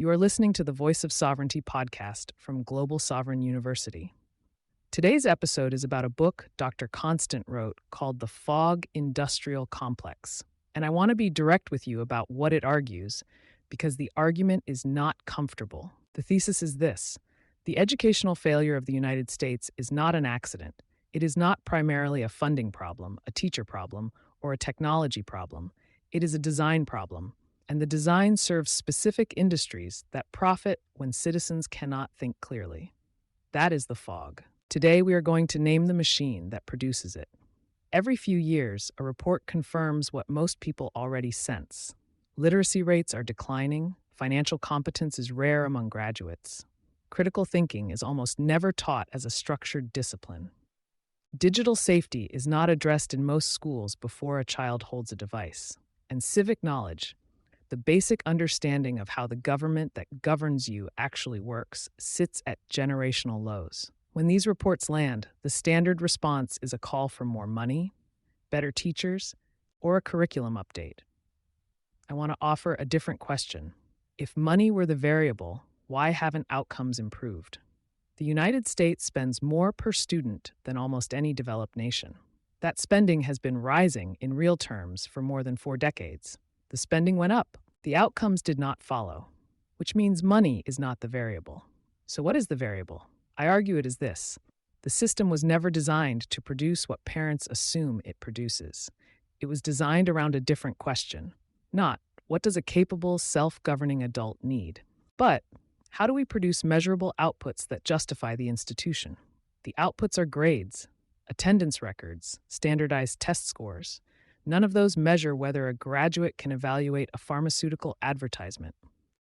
You are listening to the Voice of Sovereignty podcast from Global Sovereign University. Today's episode is about a book Dr. Constant wrote called The Fog Industrial Complex. And I want to be direct with you about what it argues, because the argument is not comfortable. The thesis is this: the educational failure of the United States is not an accident. It is not primarily a funding problem, a teacher problem, or a technology problem. It is a design problem, and the design serves specific industries that profit when citizens cannot think clearly. That is the fog. Today, we are going to name the machine that produces it. Every few years, a report confirms what most people already sense. Literacy rates are declining, financial competence is rare among graduates. Critical thinking is almost never taught as a structured discipline. Digital safety is not addressed in most schools before a child holds a device. And civic knowledge, the basic understanding of how the government that governs you actually works, sits at generational lows. When these reports land, the standard response is a call for more money, better teachers, or a curriculum update. I want to offer a different question. If money were the variable, why haven't outcomes improved? The United States spends more per student than almost any developed nation. That spending has been rising in real terms for more than 4 decades. The spending went up. The outcomes did not follow, which means money is not the variable. So what is the variable? I argue it is this: the system was never designed to produce what parents assume it produces. It was designed around a different question. Not, what does a capable, self-governing adult need? But, how do we produce measurable outputs that justify the institution? The outputs are grades, attendance records, standardized test scores. None of those measure whether a graduate can evaluate a pharmaceutical advertisement.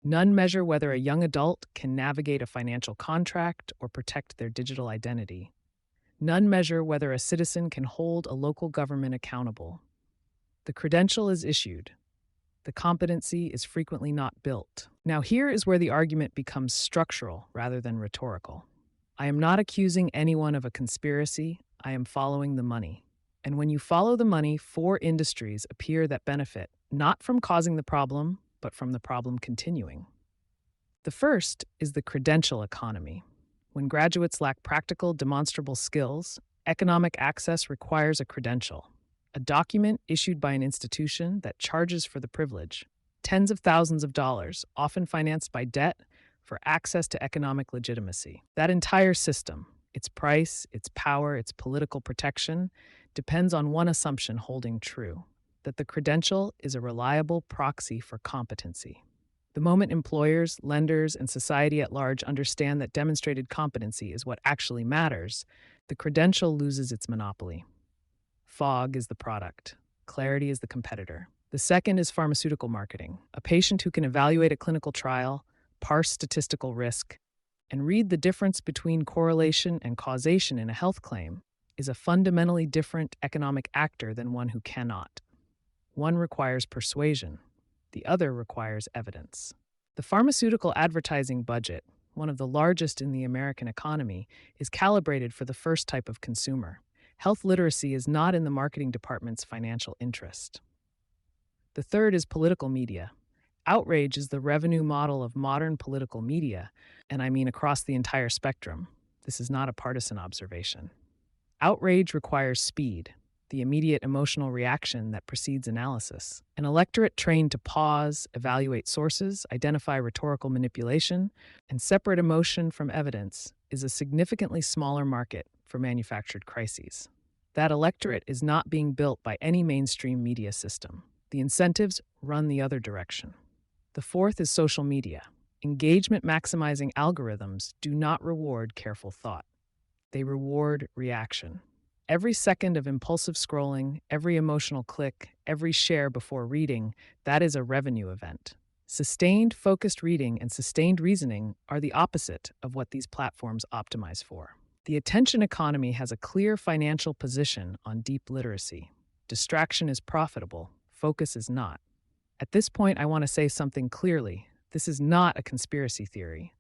None measure whether a young adult can navigate a financial contract or protect their digital identity. None measure whether a citizen can hold a local government accountable. The credential is issued. The competency is frequently not built. Now, here is where the argument becomes structural rather than rhetorical. I am not accusing anyone of a conspiracy. I am following the money. And when you follow the money, 4 industries appear that benefit, not from causing the problem, but from the problem continuing. The first is the credential economy. When graduates lack practical, demonstrable skills, economic access requires a credential, a document issued by an institution that charges for the privilege, tens of thousands of dollars, often financed by debt, for access to economic legitimacy. That entire system, its price, its power, its political protection, depends on one assumption holding true: that the credential is a reliable proxy for competency. The moment employers, lenders, and society at large understand that demonstrated competency is what actually matters, the credential loses its monopoly. Fog is the product. Clarity is the competitor. The second is pharmaceutical marketing. A patient who can evaluate a clinical trial, parse statistical risk, and read the difference between correlation and causation in a health claim is a fundamentally different economic actor than one who cannot. One requires persuasion. The other requires evidence. The pharmaceutical advertising budget, one of the largest in the American economy, is calibrated for the first type of consumer. Health literacy is not in the marketing department's financial interest. The third is political media. Outrage is the revenue model of modern political media, and I mean across the entire spectrum. This is not a partisan observation. Outrage requires speed, the immediate emotional reaction that precedes analysis. An electorate trained to pause, evaluate sources, identify rhetorical manipulation, and separate emotion from evidence is a significantly smaller market for manufactured crises. That electorate is not being built by any mainstream media system. The incentives run the other direction. The fourth is social media. Engagement-maximizing algorithms do not reward careful thought. They reward reaction. Every second of impulsive scrolling, every emotional click, every share before reading, that is a revenue event. Sustained, focused reading and sustained reasoning are the opposite of what these platforms optimize for. The attention economy has a clear financial position on deep literacy. Distraction is profitable, focus is not. At this point, I want to say something clearly. This is not a conspiracy theory.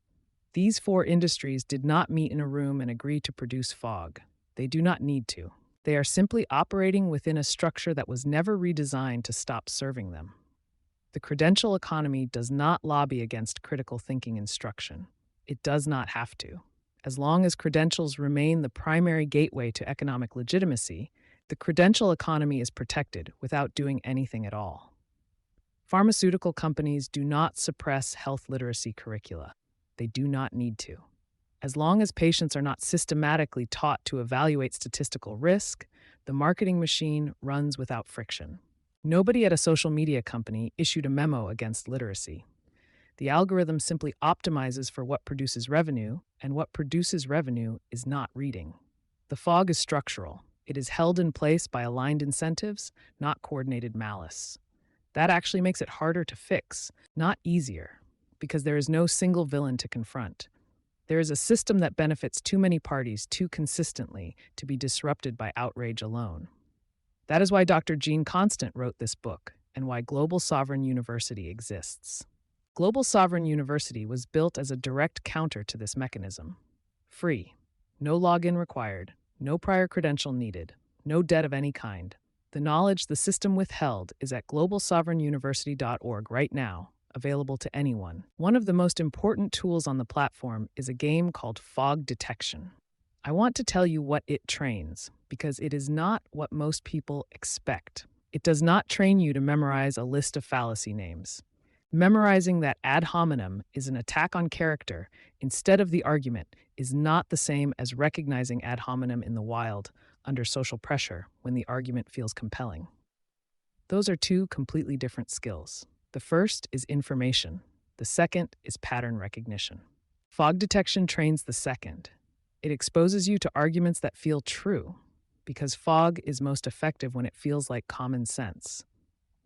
These 4 industries did not meet in a room and agree to produce fog. They do not need to. They are simply operating within a structure that was never redesigned to stop serving them. The credential economy does not lobby against critical thinking instruction. It does not have to. As long as credentials remain the primary gateway to economic legitimacy, the credential economy is protected without doing anything at all. Pharmaceutical companies do not suppress health literacy curricula. They do not need to. As long as patients are not systematically taught to evaluate statistical risk, the marketing machine runs without friction. Nobody at a social media company issued a memo against literacy. The algorithm simply optimizes for what produces revenue, and what produces revenue is not reading. The fog is structural. It is held in place by aligned incentives, not coordinated malice. That actually makes it harder to fix, not easier, because there is no single villain to confront. There is a system that benefits too many parties too consistently to be disrupted by outrage alone. That is why Dr. Gene Constant wrote this book and why Global Sovereign University exists. Global Sovereign University was built as a direct counter to this mechanism. Free, no login required, no prior credential needed, no debt of any kind. The knowledge the system withheld is at globalsovereignuniversity.org right now, available to anyone. One of the most important tools on the platform is a game called Fog Detection. I want to tell you what it trains, because it is not what most people expect. It does not train you to memorize a list of fallacy names. Memorizing that ad hominem is an attack on character instead of the argument is not the same as recognizing ad hominem in the wild under social pressure when the argument feels compelling. Those are two completely different skills. The first is information. The second is pattern recognition. Fog detection trains the second. It exposes you to arguments that feel true, because fog is most effective when it feels like common sense.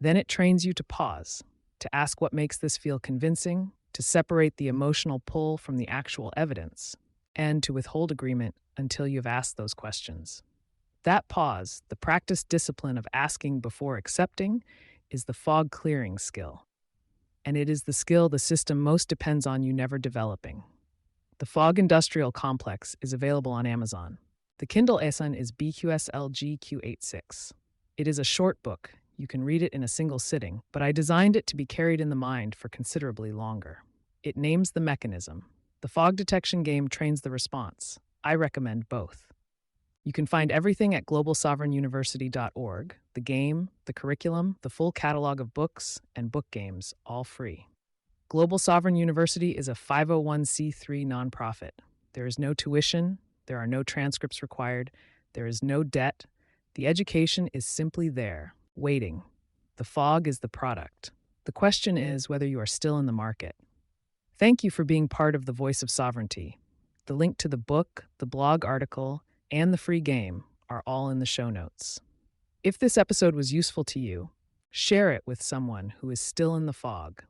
Then it trains you to pause, to ask what makes this feel convincing, to separate the emotional pull from the actual evidence, and to withhold agreement until you've asked those questions. That pause, the practiced discipline of asking before accepting, is the fog clearing skill. And it is the skill the system most depends on you never developing. The Fog Industrial Complex is available on Amazon. The Kindle ESON is BQSLGQ86. It is a short book. You can read it in a single sitting, but I designed it to be carried in the mind for considerably longer. It names the mechanism. The fog detection game trains the response. I recommend both. You can find everything at globalsovereignuniversity.org, the game, the curriculum, the full catalog of books, and book games, all free. Global Sovereign University is a 501c3 nonprofit. There is no tuition, there are no transcripts required, there is no debt. The education is simply there, waiting. The fog is the product. The question is whether you are still in the market. Thank you for being part of the Voice of Sovereignty. The link to the book, the blog article, and the free game are all in the show notes. If this episode was useful to you, share it with someone who is still in the fog.